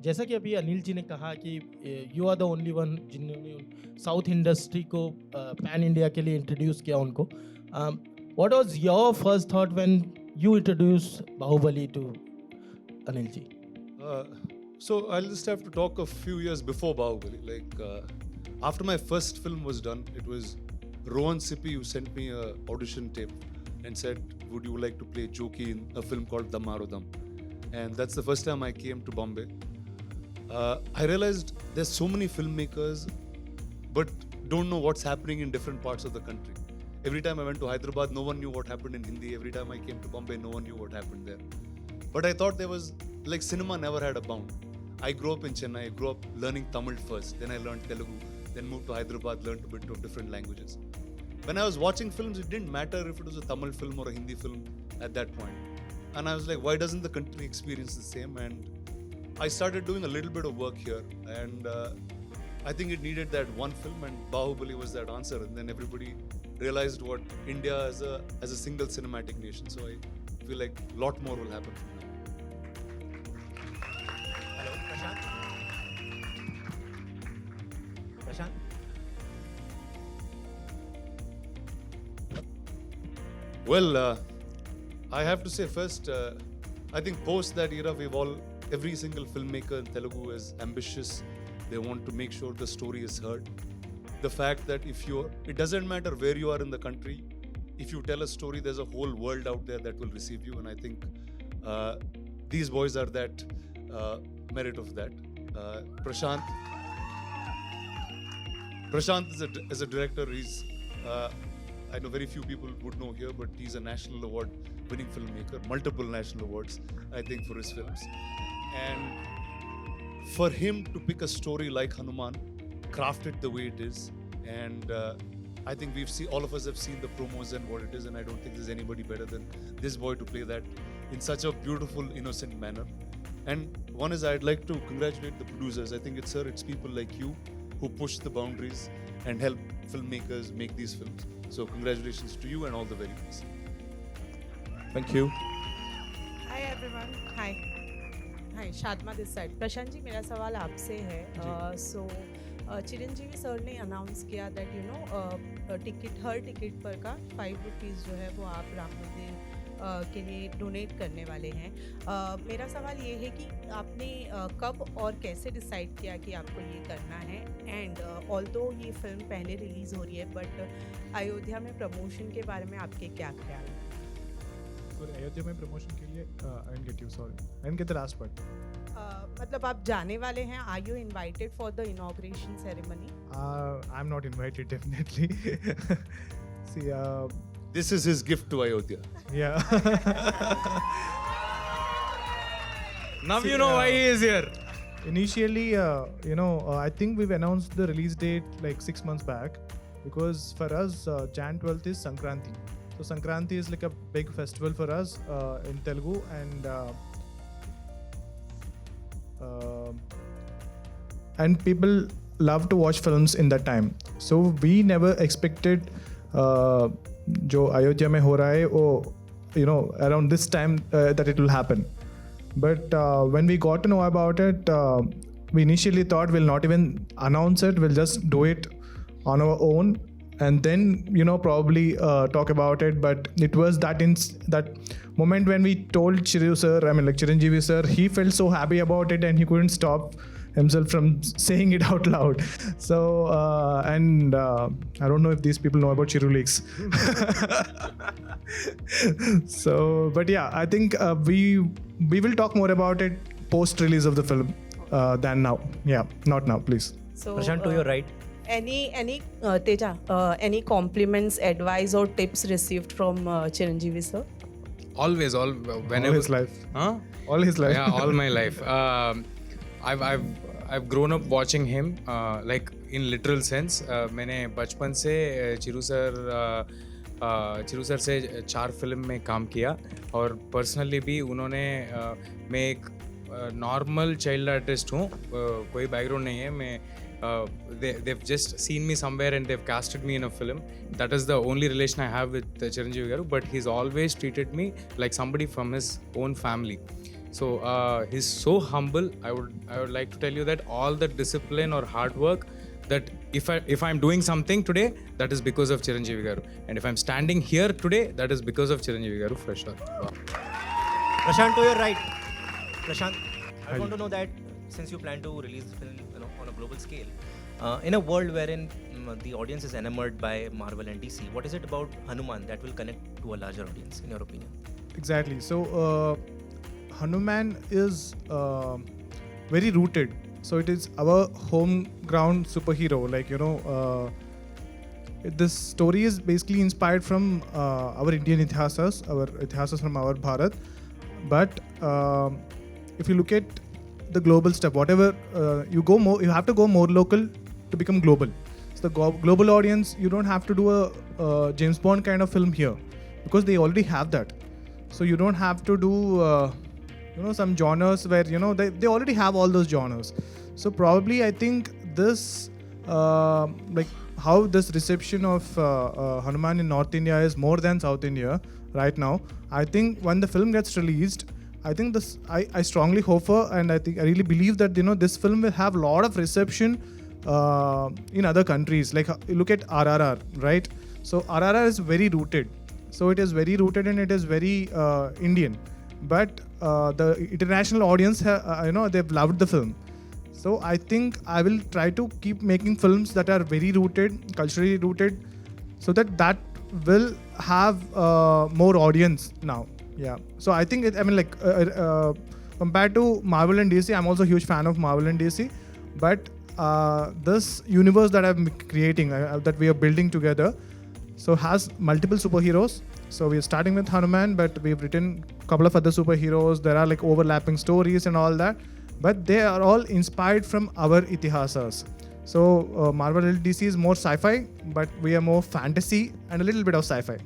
जैसा कि अभी अनिल जी ने कहा कि you are the only one जिन्होंने साउथ इंडस्ट्री को पैन इंडिया के लिए इंट्रोड्यूस किया उनको. What was your first thought when you introduce Baahubali to Anil ji? So I'll just have to talk a few years before Bahubali. Like after my first film was done, it was Rohan Sippy who sent me a audition tape and said, "Would you like to play Joki in a film called Dam Maro Dam?" And that's the first time I came to Bombay. I realized there's so many filmmakers, but don't know what's happening in different parts of the country. Every time I went to Hyderabad, no one knew what happened in Hindi. Every time I came to Bombay, no one knew what happened there. But I thought there was, like, cinema never had a bound. I grew up in Chennai. I grew up learning Tamil first. Then I learned Telugu. Then moved to Hyderabad, learned a bit of different languages. When I was watching films, it didn't matter if it was a Tamil film or a Hindi film at that point. And I was like, why doesn't the country experience the same? And I started doing a little bit of work here. And I think it needed that one film, and Bahubali was that answer. And then everybody realized what India as a single cinematic nation. So I feel like a lot more will happen from now. Prashant. Well, I have to say first, I think post that era, every single filmmaker in Telugu is ambitious. They want to make sure the story is heard. The fact that it doesn't matter where you are in the country, if you tell a story, there's a whole world out there that will receive you. And I think these boys are that merit of that. Prashant is a director. He's I know very few people would know here, but he's a national award winning filmmaker, multiple national awards, I think, for his films. And for him to pick a story like Hanu-Man, craft it the way it is, and I think all of us have seen the promos and what it is, and I don't think there's anybody better than this boy to play that in such a beautiful, innocent manner. And one is, I'd like to congratulate the producers. I think it's people like you who push the boundaries and help filmmakers make these films. So congratulations to you and all the very best. Thank you. Hi everyone. Hi, Shadma this side. Prashant ji, मेरा सवाल आपसे है. Chiranjeevi sir ने announce किया that हर ticket पर का 5 rupees जो है वो आप राम मंदिर के लिए डोनेट करने वाले हैं. मेरा सवाल ये है कि आपने कब और कैसे डिसाइड किया कि आपको ये करना है. एंड ऑल्दो ये फिल्म पहले रिलीज़ हो रही है, बट अयोध्या में प्रमोशन के बारे में आपके क्या ख्याल हैं? अयोध्या में प्रमोशन के लिए I didn't get you, sorry. I didn't get the last part. मतलब आप जाने वाले हैं. Are you invited for the inauguration ceremony? I'm not invited, definitely. See, This is his gift to Ayodhya. yeah. Now you know why he is here. Initially, I think we've announced the release date like 6 months back, because for us, Jan 12th is Sankranti. So Sankranti is like a big festival for us in Telugu, and people love to watch films in that time. So we never expected जो अयोध्या में हो रहा है वो around this time that it will happen. But when we got to know about it, we initially thought we'll not even announce it, we'll just do it on our own, and then probably talk about it. But it was that moment when we told Chiranjeevi sir, he felt so happy about it and he couldn't stop himself from saying it out loud. So I don't know if these people know about Chiru Leaks. So but yeah, I think we will talk more about it post release of the film than now. Yeah, not now, please. So Prashant, to your right. Any Teja, any compliments, advice or tips received from Chiranjeevi sir? Always, whenever. All his life. Huh? All his life. Yeah, all my life. I've grown up watching him, like in literal sense. मैंने बचपन से चिरू sir से 4 film में काम किया, और personally भी उन्होंने मैं एक नॉर्मल चाइल्ड आर्टिस्ट हूँ, कोई बैकग्राउंड नहीं है. मैं they've just seen me somewhere and they've casted me in a film. That is the only relation I have with Chiranjeevi garu, but he's always treated me like somebody from his own family. So he's so humble. I would like to tell you that all the discipline or hard work, that if I'm doing something today, that is because of Chiranjeevi garu, and if I'm standing here today, that is because of Chiranjeevi garu for sure. Prashant, to your right. Prashant, I want to know that since you plan to release the film, on a global scale, in a world wherein the audience is enamored by Marvel and DC, what is it about Hanu-Man that will connect to a larger audience, in your opinion? Exactly. So Hanu-Man is very rooted. So it is our home ground superhero. Like, this story is basically inspired from our Indian ithasas from our Bharat. But if you look at the global stuff, whatever you have to go more local to become global. So the global audience, you don't have to do a James Bond kind of film here, because they already have that. So you don't have to do some genres where they already have all those genres. So probably I think this like how this reception of Hanuman in North India is more than South India right now. I think when the film gets released, I think this I strongly hope for, and I really believe that this film will have a lot of reception in other countries. Like look at RRR, right? So RRR is very rooted. So it is very rooted and it is very Indian. But the international audience, they've loved the film. So I think I will try to keep making films that are very rooted, culturally rooted, so that will have more audience now. Yeah. So I think compared to Marvel and DC, I'm also a huge fan of Marvel and DC. But this universe that I'm creating, that we are building together, so has multiple superheroes. So we're starting with Hanuman, but we've written a couple of other superheroes. There are like overlapping stories and all that, but they are all inspired from our itihasas. So Marvel and DC is more sci-fi, but we are more fantasy and a little bit of sci-fi.